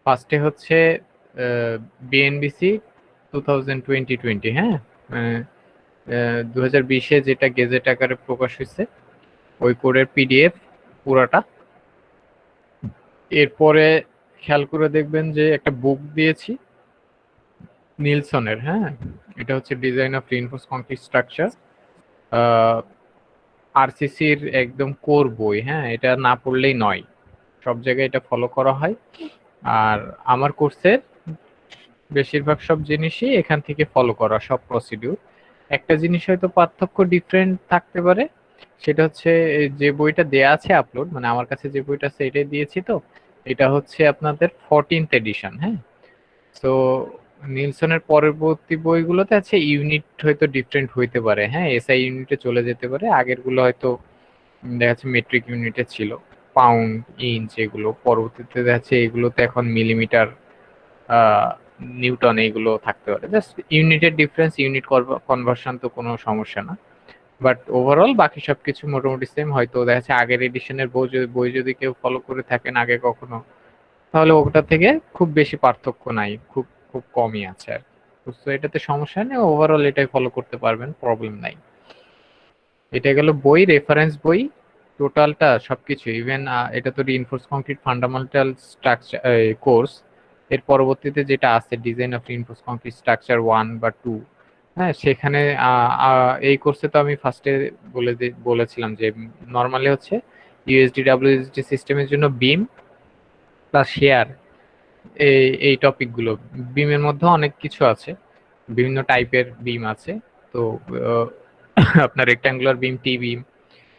ফার্স্টে হচ্ছে বিএনবিসি 2020, হ্যাঁ, মানে 2020-এ যেটা গেজেট আকারে প্রকাশ হয়েছে ওই কোডের পিডিএফ পুরাটা। এরপরে খেয়াল করে দেখবেন যে একটা বুক দিয়েছি নিলসনের, হ্যাঁ, এটা হচ্ছে design of reinforce concrete structure, আরসিসির একদম কোর বই, হ্যাঁ, এটা না পড়লেই নয়, সব জায়গায় এটা ফলো করা হয়। আর আমার কোর্সের বেশিরভাগ সব জিনিসই এখান থেকে ফলো করা, সব প্রসিডিউর। একটা জিনিস হয়তো পার্থক্য ডিফারেন্ট থাকতে পারে, সেটা হচ্ছে যে বইটা দেয়া আছে আপলোড, মানে আমার কাছে যে বইটা আছে এটাই দিয়েছি, তো এটা হচ্ছে আপনাদের 14th এডিশন, হ্যাঁ। তো নিলসনের পরবর্তী বইগুলোতে আছে ইউনিট হয়তো ডিফারেন্ট হইতে পারে, হ্যাঁ, এসআই ইউনিটে চলে যেতে পারে, আগের গুলো হয়তো দেখা যাচ্ছে মেট্রিক ইউনিটে ছিল, পাউন্ড ইঞ্চ এগুলো, পরবর্তীতে দেখা যাচ্ছে এগুলোতে এখন মিলিমিটার, নিউটন এইগুলো থাকতে পারে, জাস্ট ইউনিটের ডিফারেন্স, ইউনিট কনভার্সন তো কোনো সমস্যা না। বাট ওভারঅল বাকি সবকিছু মোটামুটি সেম। হয়তো দেখা যাচ্ছে আগের এডিশনের বই যদি কেউ ফলো করে থাকেন আগে কখনো, তাহলে ওটা থেকে খুব বেশি পার্থক্য নাই, খুব খুব কমই আছে আর কি। তো এটাতে সমস্যা নেই, ওভারঅল এটাই ফলো করতে পারবেন, প্রবলেম নাই। এটা গেল বই, রেফারেন্স বই টোটালটা সবকিছু, ইভেন এটা তো reinforce concrete fundamental structure course, এর পরবর্তীতে যেটা আছে design of reinforce concrete structure 1 বা 2, হ্যাঁ, সেখানে এই কোর্সে তো আমি ফার্স্টে বলেছিলাম যে নর্মালি হচ্ছে ইউএসডি ডাব্লিউএসডি সিস্টেমের জন্য বিম প্লাস শেয়ার, এই টপিকগুলো। বিমের মধ্যে অনেক কিছু আছে, বিভিন্ন টাইপের বিম আছে। তো আহ, আপনার রেক্ট্যাঙ্গুলার বিম, টি বিম,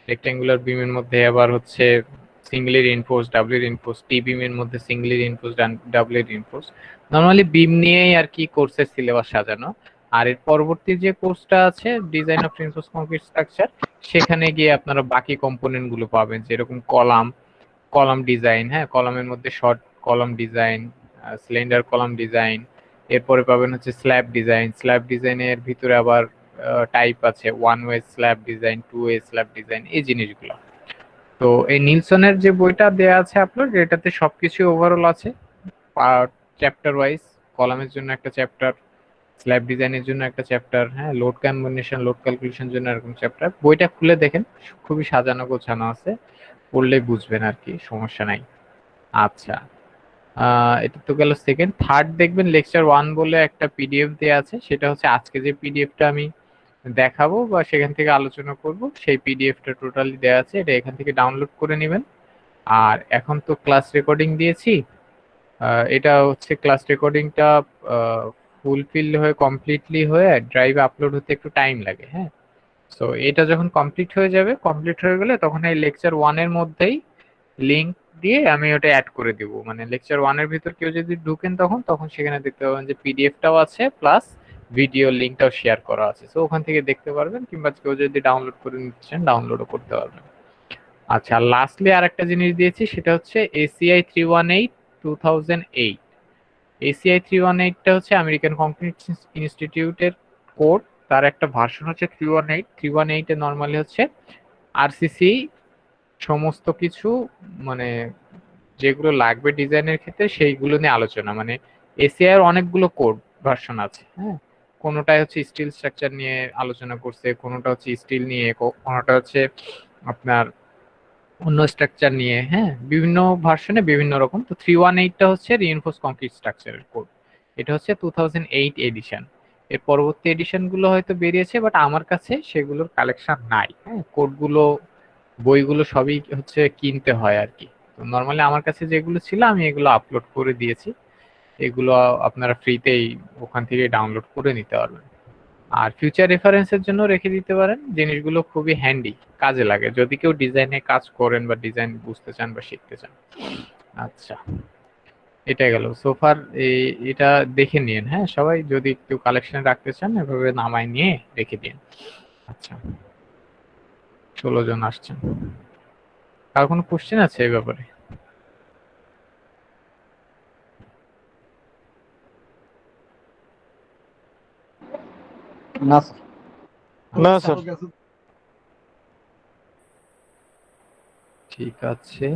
রেক্ট্যাঙ্গুলার বিমের মধ্যে আবার হচ্ছে সিঙ্গলি রিইনফোর্স, ডাবলি রিইনফোর্স, টি বিমের মধ্যে সিঙ্গলি রিইনফোর্স, ডাবলি রিইনফোর্স। নর্মালি বিম নিয়েই আর কি কোর্সের সিলেবাস সাজানো। আর এর পরবর্তী যে কোর্সটা আছে design of reinforce concrete structure, সেখানে গিয়ে আপনারা বাকি কম্পোনেন্ট গুলো পাবেন, যেরকম কলাম, কলাম ডিজাইন, হ্যাঁ, কলামের মধ্যে short column design, cylinder column design. এরপরে পাবেন হচ্ছে স্ল্যাব ডিজাইন, স্ল্যাব ডিজাইনের ভিতরে আবার টাইপ আছে, one way slab design, two way slab design, এই জিনিসগুলো। তো এই নিলসনের যে বইটা দেয়া আছে আপলোড, এটাতে সবকিছু ওভারঅল আছে, চ্যাপ্টার ওয়াইজ, কলামের জন্য একটা চ্যাপ্টার, স্ল্যাব ডিজাইনের জন্য একটা চ্যাপ্টার, হ্যাঁ, লোড কম্বিনেশন, লোড ক্যালকুলেশন জন্য এরকম চ্যাপ্টার। বইটা খুলে দেখেন, খুবই সাজানো গোছানো আছে, পড়লেই বুঝবেন আর কি, সমস্যা নাই। আচ্ছা, এটা তো গেল সেকেন্ড। থার্ড দেখবেন লেকচার 1 বলে একটা পিডিএফ দেওয়া আছে, সেটা হচ্ছে আজকে যে পিডিএফটা আমি দেখাবো বা সেখান থেকে আলোচনা করব, সেই পিডিএফটা টোটালি দেওয়া আছে, এটা এখান থেকে ডাউনলোড করে নেবেন। আর এখন তো ক্লাস রেকর্ডিং দিয়েছি, এটা হচ্ছে ক্লাস রেকর্ডিংটা ফুলফিল হয়ে কমপ্লিটলি হয়ে ড্রাইভে আপলোড হতে একটু টাইম লাগে, হ্যাঁ। তো এটা যখন কমপ্লিট হয়ে যাবে, কমপ্লিট হয়ে গেলে তখন এই লেকচার 1 এর মধ্যেই লিংক দিয়ে আমি ওটা অ্যাড করে দিব, মানে লেকচার 1 এর ভিতর কেউ যদি ঢুকেন তখন তখন সেখানে দেখতে পাবেন যে পিডিএফটাও আছে প্লাস ভিডিও লিংকটাও শেয়ার করা আছে, তো ওখান থেকে দেখতে পারবেন, কিংবা কেউ যদি ডাউনলোড করে নিতে চান ডাউনলোডও করতে পারবেন। আচ্ছা, লাস্টলি আর একটা জিনিস দিয়েছি, সেটা হচ্ছে এসিআই 318 2008। এসিআই 318টা হচ্ছে আমেরিকান কংক্রিট ইনস্টিটিউটের কোড, তার একটা ভার্সন হচ্ছে 318। 318 এ নর্মালি হচ্ছে আরসিসি সমস্ত কিছু, মানে যেগুলো লাগবে ডিজাইনের ক্ষেত্রে সেইগুলো নিয়ে আলোচনা, মানে এসিআই এর অনেকগুলো কোড ভার্সন আছে, হ্যাঁ। কোনোটায় হচ্ছে স্টিল স্ট্রাকচার নিয়ে আলোচনা করছে, কোনোটা হচ্ছে স্টিল নিয়ে, কোনোটা হচ্ছে আপনার অন্য স্ট্রাকচার নিয়ে, হ্যাঁ, বিভিন্ন ভার্সনে বিভিন্ন রকম। তো 318টা হচ্ছে রিইনফোর্স কংক্রিট স্ট্রাকচারের কোড, এটা হচ্ছে 2008 এডিশন। এর পরবর্তী এডিশন গুলো হয়তো বেরিয়েছে, বাট আমার কাছে সেগুলোর কালেকশন নাই, হ্যাঁ, কোডগুলো, বইগুলো সবই হচ্ছে কিনতে হয় আর কি। তো নর্মালি আমার কাছে যেগুলো ছিল আমি এগুলো আপলোড করে দিয়েছি, এগুলো আপনারা ফ্রিতেই ওখান থেকে ডাউনলোড করে নিতে পারবেন। আর ফিউচার রেফারেন্সের জন্য রেখে দিতে পারেন, জিনিসগুলো খুবই হ্যান্ডি, কাজে লাগে যদি কেউ ডিজাইনে কাজ করেন বা ডিজাইন বুঝতে চান বা শিখতে চান। আচ্ছা, এটা গেল সোফার। এটা দেখে নিন, হ্যাঁ, সবাই যদি একটু কালেকশন রাখতে চান এভাবে নামায় নিয়ে রেখে দিন। আচ্ছা, 16 জন আসছেন। কার কোনো কোশ্চেন আছে এই ব্যাপারে? না স্যার। না স্যার। ঠিক আছে,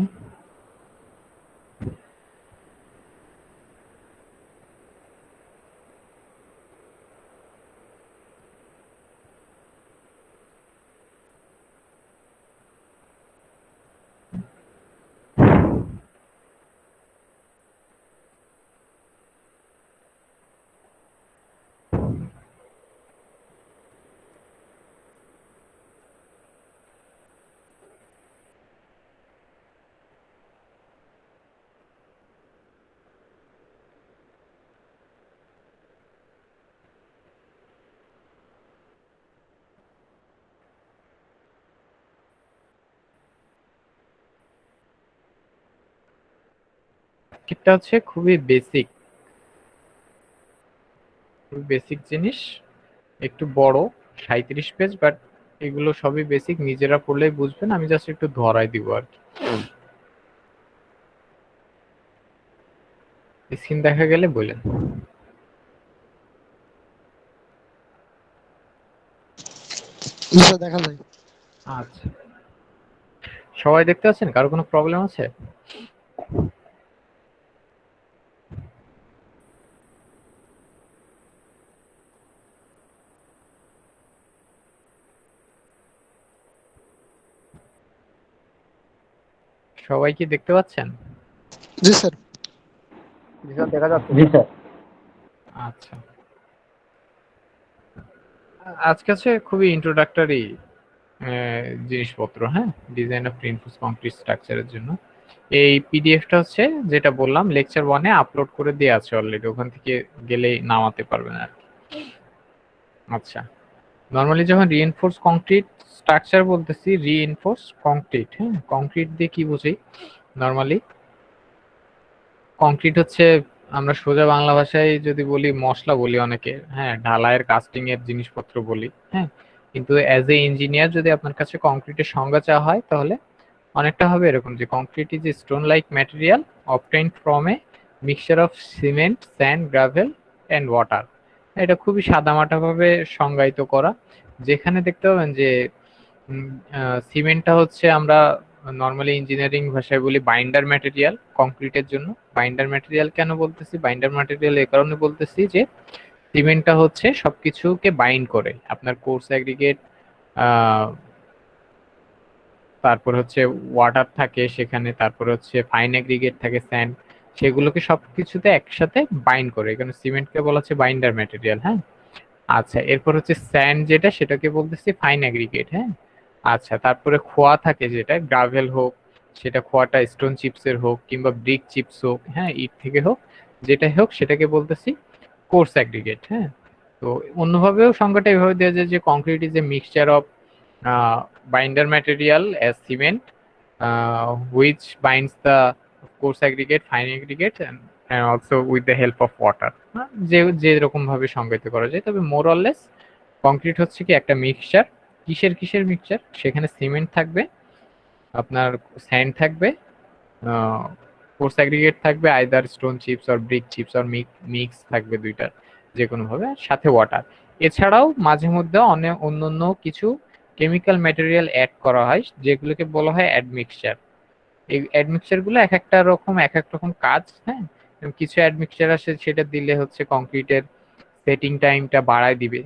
এটা হচ্ছে খুবই বেসিক জিনিস, একটু বড়, 37 পেজ, বাট এগুলো সবই বেসিক, নিজেরা পড়লেই বুঝবেন, আমি জাস্ট একটু ধরাই দিব আর কি। স্ক্রিন দেখা গেলে বলেন। দেখা যায়। আচ্ছা, সবাই দেখতে পাচ্ছেন? কারো কোনো প্রবলেম আছে? সবাই কি দেখতে পাচ্ছেন? জি স্যার। দেখা যাচ্ছে? জি স্যার। আচ্ছা, আজকে আছে খুবই ইন্ট্রোডাক্টরি জিনিসপত্র, হ্যাঁ, ডিজাইন অফ রিইনফোর্সড কংক্রিট স্ট্রাকচারের জন্য। এই পিডিএফটা হচ্ছে যেটা বললাম লেকচার 1-এ আপলোড করে দেওয়া আছে অলরেডি, ওখান থেকে গেলেই নামাতে পারবেন আর কি। আচ্ছা, নরমালি যখন রিইনফোর্স কংক্রিট স্ট্রাকচার বলতেছি, রিইনফোর্স কংক্রিট, হ্যাঁ, কংক্রিট দিয়ে কি বুঝি? নরমালি কংক্রিট হচ্ছে, আমরা সোজা বাংলা ভাষায় যদি বলি মশলা বলি অনেকে, হ্যাঁ, ঢালাইয়ের কাস্টিং এর জিনিসপত্র বলি, হ্যাঁ, কিন্তু অ্যাজ এ ইঞ্জিনিয়ার যদি আপনার কাছে কংক্রিটের সংজ্ঞা চাওয়া হয় তাহলে অনেকটা হবে এরকম যে concrete is a stone like material obtained from a mixture of cement, sand, gravel and water. এটা খুবই সাদামাটা ভাবে সংজ্ঞায়িত করা, যেখানে দেখতে পাবেন যে সিমেন্টটা হচ্ছে আমরা নর্মালি ইঞ্জিনিয়ারিং ভাষায় বলি বাইন্ডার ম্যাটেরিয়াল কংক্রিটের জন্য। বাইন্ডার ম্যাটেরিয়াল কেন বলতেছি? বাইন্ডার ম্যাটেরিয়াল এই কারণে বলতেছি যে সিমেন্টটা হচ্ছে সবকিছুকে বাইন্ড করে, আপনার কোর্স অ্যাগ্রিগেট, তারপর হচ্ছে ওয়াটার থাকে সেখানে, তারপর হচ্ছে ফাইন অ্যাগ্রিগেট থাকে, স্যান্ড, সেগুলোকে সবকিছুতে একসাথে বাইন্ড করে, এখানে সিমেন্টকে বলা হচ্ছে বাইন্ডার ম্যাটেরিয়াল, হ্যাঁ। আচ্ছা, এরপর হচ্ছে স্যান্ড যেটা, সেটাকে বলতেছি ফাইন অ্যাগ্রিগেট, হ্যাঁ। আচ্ছা, তারপরে খোয়া থাকে যেটা, গ্রাভেল হোক, সেটা খোয়াটা স্টোন চিপসের হোক কিংবা ব্রিক চিপস হোক, হ্যাঁ, ইট থেকে হোক, যেটাই হোক সেটাকে বলতেছি কোর্স অ্যাগ্রিগেট, হ্যাঁ। তো অন্যভাবেও সংজ্ঞাটা এভাবে দেওয়া যায় যে concrete is A mixture of binder material as cement, which binds the coarse aggregate, fine aggregate, and also with the help of water. যে যেরকম ভাবে সংজ্ঞায়িত করা যায়, তবে মোর অর লেস কংক্রিট হচ্ছে কি একটা মিক্সচার। কিসের মিক্সচার? সেখানে সিমেন্ট থাকবে, আপনার স্যান্ড থাকবে, কোর্স অ্যাগ্রিগেট থাকবে, either stone chips or brick chips or mix থাকবে দুইটার যে কোনো ভাবে, সাথে ওয়াটার। এছাড়াও মাঝে মধ্যে অনেক অন্য কিছু কেমিক্যাল ম্যাটেরিয়াল অ্যাড করা হয়, যেগুলোকে বলা হয় অ্যাডমিক্সচার। এই অ্যাডমিক্সচার গুলো এক একটা রকম এক এক রকম কাজ, হ্যাঁ। কিছু অ্যাডমিক্সচার আসে সেটা দিলে হচ্ছে কংক্রিটের সেটিং টাইমটা বাড়ায় দিবে,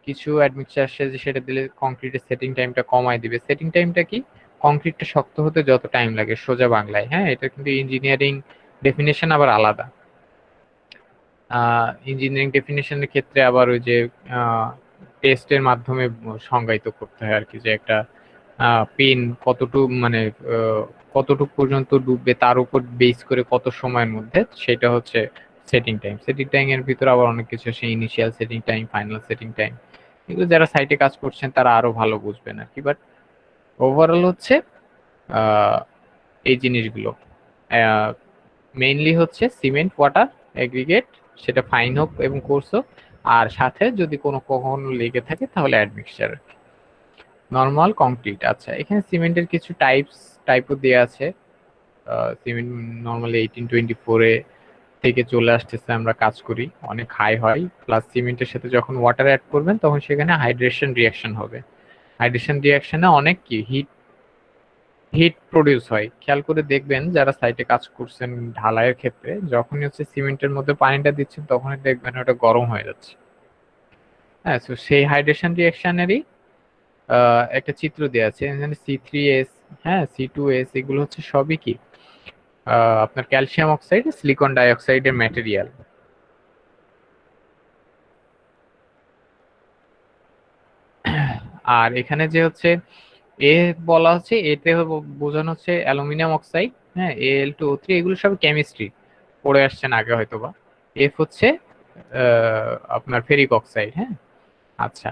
কিছু অ্যাডমিক্সচার আসে যে সেটা দিলে কংক্রিটের সেটিং টাইমটা কমায় দিবে। সেটিং টাইমটা কি? কংক্রিটটা শক্ত হতে যত টাইম লাগে, সোজা বাংলায়, হ্যাঁ। এটা কিন্তু ইঞ্জিনিয়ারিং ডেফিনেশন আবার আলাদা। ইঞ্জিনিয়ারিং ডেফিনেশনের ক্ষেত্রে আবার ওই যে টেস্টের মাধ্যমে সংজ্ঞায়িত করতে হয় আর কি, যে একটা পেন কতটুকু মানে কতটুকু পর্যন্ত ডুববে তার উপর বেস করে কত সময়ের মধ্যে, সেটা হচ্ছে সেটিং টাইম। সেটিং টাইম এর ভিতরে আবার অনেক কিছু আছে, initial setting time, final setting time, এগুলো যারা সাইটে কাজ করছেন তারা আরো ভালো বুঝবেন আর কি। বাট ওভারঅল হচ্ছে এই জিনিসগুলো মেইনলি হচ্ছে সিমেন্ট, ওয়াটার, অ্যাগ্রিগেট, সেটা ফাইন হোক এবং কোর্স হোক, আর সাথে যদি কোনো কখনো লেগে থাকে তাহলে অ্যাডমিক্সচার। Normal concrete. আচ্ছা, এখানে সিমেন্টের কিছু টাইপও দেওয়া আছে। সিমেন্ট নরমালি 1824 থেকে চলে আসতেছে, আমরা কাজ করি, অনেক হাই হয়, প্লাস সিমেন্টের সাথে যখন ওয়াটার অ্যাড করবেন তখন সেখানে হাইড্রেশন রিয়াকশন হবে। হাইড্রেশন রিয়াকশনে অনেক কি হিট প্রডিউস হয়। খেয়াল করে দেখবেন যারা সাইটে কাজ করছেন ঢালাইয়ের ক্ষেত্রে, যখনই হচ্ছে সিমেন্টের মধ্যে পানিটা দিচ্ছেন তখনই দেখবেন ওটা গরম হয়ে যাচ্ছে, হ্যাঁ। তো সেই হাইড্রেশন রিয়াকশনেরই একটা চিত্র দেওয়া আছে এখানে, C3S, হ্যাঁ, C2S, এগুলো হচ্ছে সবই কি আপনার ক্যালসিয়াম অক্সাইড, সিলিকন ডাইঅক্সাইডের ম্যাটেরিয়াল। আর এখানে যে হচ্ছে এ বলা হচ্ছে, এতে বোঝানো হচ্ছে অ্যালুমিনিয়াম অক্সাইড, হ্যাঁ, Al2O3, এগুলো সব কেমিস্ট্রি পড়ে আসছেন আগে হয়তোবা। এফ হচ্ছে আপনার ফেরিক অক্সাইড, হ্যাঁ। আচ্ছা,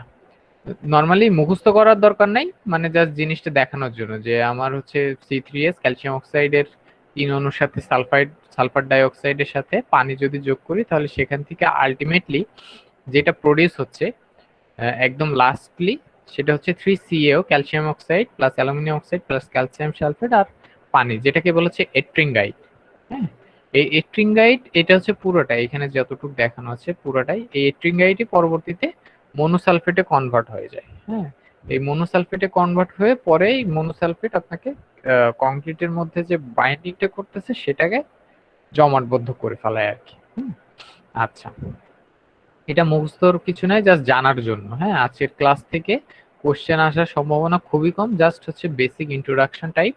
নর্মালি মুখস্থ করার দরকার নাই, মানে জাস্ট জিনিসটা দেখানোর জন্য যে আমার হচ্ছে C3S ক্যালসিয়াম অক্সাইডের 3 অণুর সাথে সালফার ডাই অক্সাইডের সাথে পানি যদি যোগ করি, তাহলে সেখান থেকে আলটিমেটলি যেটা প্রডিউস হচ্ছে একদম লাস্টলি, সেটা হচ্ছে 3CaO, calcium oxide plus aluminium oxide plus calcium sulphate আর পানি, যেটাকে বলা হচ্ছে এট্রিঙ্গাইট। হ্যাঁ, এই এট্রিঙ্গাইট এটা হচ্ছে পুরোটাই, এখানে যতটুকু দেখানো আছে পুরোটাই এই এট্রিঙ্গাইটই পরবর্তীতে মনোসালফেটে কনভার্ট হয়ে যায়। হ্যাঁ, এই মনোসালফেটে কনভার্ট হয়ে পরে এই মনোসালফেট আপনাকে কংক্রিটের মধ্যে যে বাইন্ডিংটা করতেছে সেটাকে জমাটবদ্ধ করে ফেলায় আর কি। আচ্ছা, এটা মুখস্থর কিছু নাই, জাস্ট জানার জন্য। হ্যাঁ, আজকের ক্লাস থেকে কোশ্চেন আসার সম্ভাবনা খুবই কম, জাস্ট হচ্ছে বেসিক ইন্ট্রোডাকশন টাইপ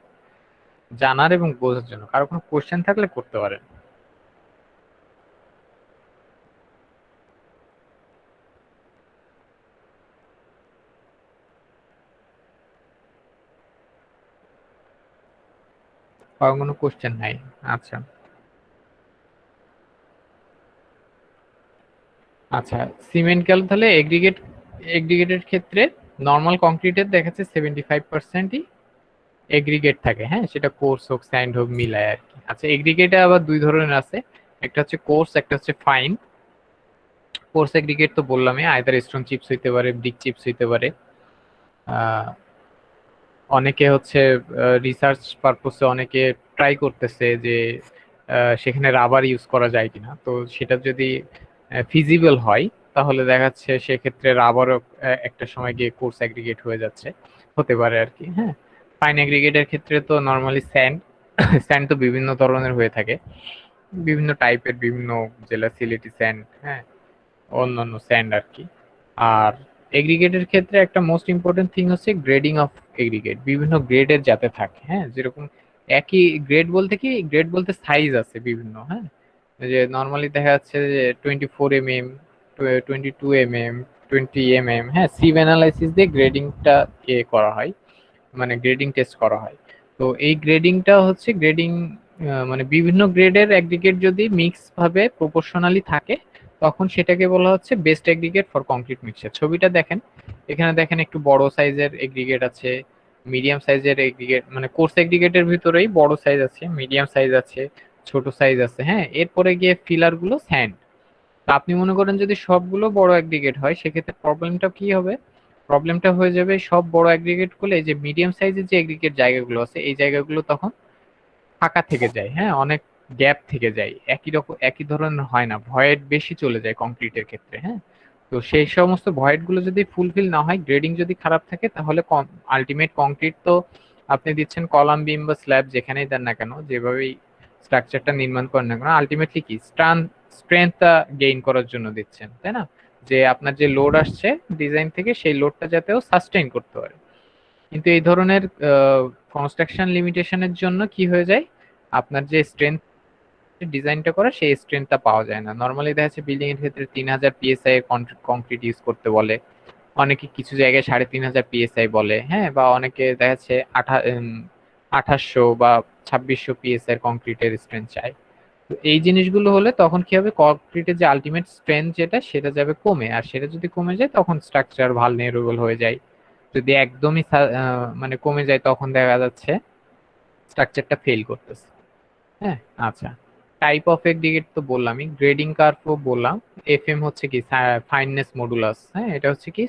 জানার এবং বোঝার জন্য। কারো কোনো কোশ্চেন থাকলে করতে পারেন। কারো কোনো কোশ্চেন নাই? আচ্ছা আচ্ছা, সিমেন্ট গেল, তাহলে এগ্রিগেটের ক্ষেত্রে নর্মাল কংক্রিটের দেখাচ্ছে 75%ই এগ্রিগেট থাকে। হ্যাঁ, সেটা কোর্স হোক স্যান্ড হোক মিলায় আর কি। আচ্ছা, এগ্রিগেটে আবার দুই ধরনের আছে, একটা হচ্ছে কোর্স, একটা হচ্ছে ফাইন। কোর্স এগ্রিগেট তো বললামই, আইদার স্টোন চিপস হইতে পারে, ব্রিক চিপস হইতে পারে। অনেকে হচ্ছে রিসার্চ পারপসে অনেকে ট্রাই করতেছে যে সেখানে রাবার ইউজ করা যায় কিনা। তো সেটা যদি ফিজিবল হয় তাহলে দেখা যাচ্ছে সেক্ষেত্রে রাবারও একটা সময় গিয়ে কোর্স অ্যাগ্রিগেট হয়ে যাচ্ছে, হতে পারে আর কি। হ্যাঁ, ফাইন অ্যাগ্রিগেটের ক্ষেত্রে তো নর্মালি স্যান্ড স্যান্ড তো বিভিন্ন ধরনের হয়ে থাকে, বিভিন্ন টাইপের, বিভিন্ন জেলা সিলেটি স্যান্ড, হ্যাঁ, অন্যান্য স্যান্ড আর কি। আর এগ্রিগেটের ক্ষেত্রে একটা মোস্ট ইম্পর্টেন্ট থিং হচ্ছে গ্রেডিং অফ এগ্রিগেট, বিভিন্ন গ্রেডের যাতে থাকে। হ্যাঁ, যেরকম একই গ্রেড বলতে কি, গ্রেড বলতে সাইজ আছে বিভিন্ন। হ্যাঁ, যে নর্মালি দেখা যাচ্ছে যে 24 mm, 22 mm, 20 mm। হ্যাঁ, সিভ অ্যানালাইসিস দিয়ে গ্রেডিংটা করা হয়, মানে গ্রেডিং টেস্ট করা হয়। তো এই গ্রেডিংটা হচ্ছে গ্রেডিং, মানে বিভিন্ন গ্রেডের অ্যাগ্রিগেট যদি মিক্স ভাবে প্রপোর্শনালি থাকে তখন সেটাকে বলা হচ্ছে best aggregate for concrete mixture. ছবিটা দেখেন, এখানে দেখেন একটু বড় সাইজের এগ্রিগেট আছে, মিডিয়াম সাইজের এগ্রিগেট, মানে কোর্স এগ্রিগেটের ভিতরেই বড় সাইজ আছে, মিডিয়াম সাইজ আছে, ছোট সাইজ আছে। হ্যাঁ, এরপরে গিয়ে ফিলার গুলো স্যান্ড। আপনি মনে করেন যদি সবগুলো বড় অ্যাগ্রিগেট হয় সেক্ষেত্রে প্রবলেমটা কি হবে? প্রবলেমটা হয়ে যাবে সব বড় অ্যাগ্রিগেট গুলো, এই যে মিডিয়াম সাইজের যে এগ্রিগেট জায়গাগুলো আছে এই জায়গাগুলো তখন ফাঁকা থেকে যায়। হ্যাঁ, অনেক গ্যাপ থেকে যায়, একই রকম একই ধরনের হয় না, ভয়েড বেশি চলে যায় কংক্রিটের ক্ষেত্রে। হ্যাঁ, তো সেই সমস্ত ভয়েড গুলো যদি ফুলফিল না হয়, গ্রেডিং যদি খারাপ থাকে, তাহলে আলটিমেট কংক্রিট তো আপনি দিচ্ছেন কলাম বিম বা স্ল্যাব যেখানেই দেন না কেন, যেভাবেই স্ট্রাকচারটা নির্মাণ করেন না কেন, আলটিমেটলি কি স্ট্রেংথটা গেইন করার জন্য দিচ্ছেন, তাই না? যে আপনার যে লোড আসছে ডিজাইন থেকে সেই লোডটা যাতেও সাস্টেইন করতে পারে। কিন্তু এই ধরনের কনস্ট্রাকশন লিমিটেশনের জন্য কি হয়ে যায়, আপনার যে স্ট্রেংথ ডিজাইনটা করে সেই স্ট্রেংথটা পাওয়া যায় না। নর্মালি দেখা যাচ্ছে বিল্ডিং এর ক্ষেত্রে 3000 PSI এর কংক্রিট ইউজ করতে বলে, অনেকে কিছু জায়গায় 3500 PSI বলে। হ্যাঁ, বা অনেকে দেখা যাচ্ছে 2800 বা 2600 PSI এর কংক্রিটের স্ট্রেংথ চায়। তো এই জিনিসগুলো হলে তখন কি হবে, কংক্রিটের যে আলটিমেট স্ট্রেংথ যেটা সেটা যাবে কমে, আর সেটা যদি কমে যায় তখন স্ট্রাকচার ভালনারেবল হয়ে যায়। যদি একদমই মানে কমে যায় তখন দেখা যাচ্ছে স্ট্রাকচারটা ফেল করতেছে। হ্যাঁ, আচ্ছা, টাইপ অফ এগ্রিগেট তো বললামই, গ্রেডিং কার্ভও বললাম। এফএম হচ্ছে কি ফাইননেস মডুলাস। হ্যাঁ, এটা হচ্ছে কি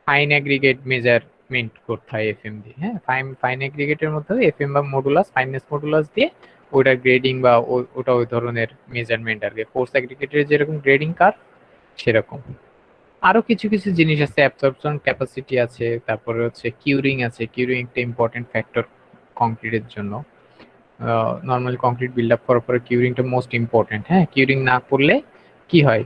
ফাইন এগ্রিগেট মেজারমেন্ট করতে হয় এফএম দিয়ে। হ্যাঁ, ফাইন ফাইন এগ্রিগেটের মধ্যে এফএম বা মডুলাস, ফাইননেস মডুলাস দিয়ে ওটার গ্রেডিং বা ওটা ওই ধরনের মেজারমেন্ট আর কি। ফোর্স এগ্রিগেটের যেরকম গ্রেডিং কার্ভ সেরকম। আরো কিছু কিছু জিনিস আছে, অ্যাবসর্পশন ক্যাপাসিটি আছে, তারপরে হচ্ছে কিউরিং আছে। কিউরিং একটা ইম্পর্টেন্ট ফ্যাক্টর কংক্রিটের জন্য। নর্মালি কংক্রিট বিল্ড আপ করার পরে কিউরিংটা মোস্ট ইম্পর্টেন্ট। হ্যাঁ, কিউরিং না করলে কি হয়,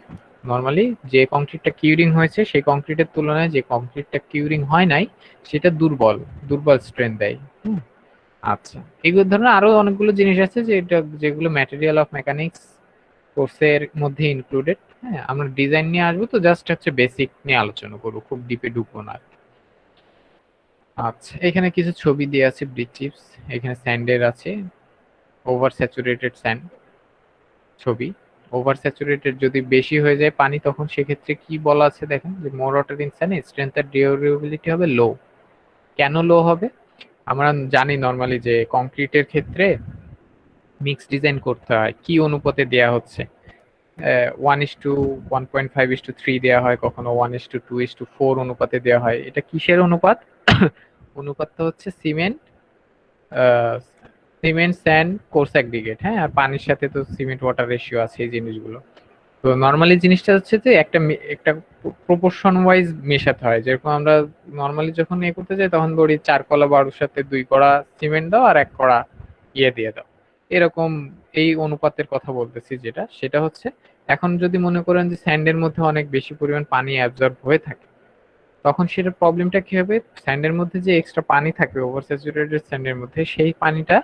নর্মালি যে কংক্রিটটা কিউরিং হয়েছে সেই কংক্রিটের তুলনায় যে কংক্রিটটা কিউরিং হয় নাই সেটা দুর্বল দুর্বল স্ট্রেন্থ দেয়। হুম, আচ্ছা, এগুলো ধরনের আরো অনেকগুলো জিনিস আছে যেগুলো ম্যাটেরিয়াল অফ মেকানিক্স কোর্সের মধ্যে ইনক্লুডেড। হ্যাঁ, আমরা ডিজাইন নিয়ে আসবো, তো জাস্ট হচ্ছে বেসিক নিয়ে আলোচনা করবো, খুব ডিপে ঢুকবো না। আচ্ছা, এখানে কিছু ছবি দিয়ে আছে ব্রিক চিপস, এখানে স্যান্ডের আছে, ওভার স্যাচুরেটেড স্যান্ড ছবি। ওভার স্যাচুরেটেড যদি বেশি হয়ে যায় পানি তখন সেক্ষেত্রে কি বলা আছে দেখেন, যে more water in sand strength আর ডিউরেবিলিটি হবে লো। কেন লো হবে? আমরা জানি নর্মালি যে কংক্রিটের ক্ষেত্রে মিক্স ডিজাইন করতে হয়, কি অনুপাতে দেয়া হচ্ছে, 1:1.5:3 দেওয়া হয়, কখনো 1:2:4 অনুপাতে দেওয়া হয়। এটা কিসের অনুপাত? অনুপাতটা হচ্ছে সিমেন্ট স্যান্ড কোর্স অ্যাগ্রিগেট, হ্যাঁ, আর পানির সাথে তো সিমেন্ট ওয়াটার রেশিও আছে এই জিনিসগুলো। তো নর্মালি জিনিসটা হচ্ছে যে একটা প্রপোর্শন ওয়াইজ মেশাতে হয়। যেরকম আমরা নর্মালি যখন ইয়ে করতে যাই তখন ধরি 4 কলা বালুর সাথে 2 কড়া সিমেন্ট দাও আর 1 কড়া ইয়ে দিয়ে দাও, এরকম এই অনুপাতের কথা বলতেছি। যেটা সেটা হচ্ছে, এখন যদি মনে করেন যে স্যান্ডের মধ্যে অনেক বেশি পরিমাণ পানি অ্যাবজর্ব হয়ে থাকে, তখন সেটার প্রবলেমটা কি হবে, স্যান্ডের মধ্যে যে এক্সট্রা পানি থাকবে ওভার স্যাচুরেটেড স্যান্ডের মধ্যে, সেই পানিটা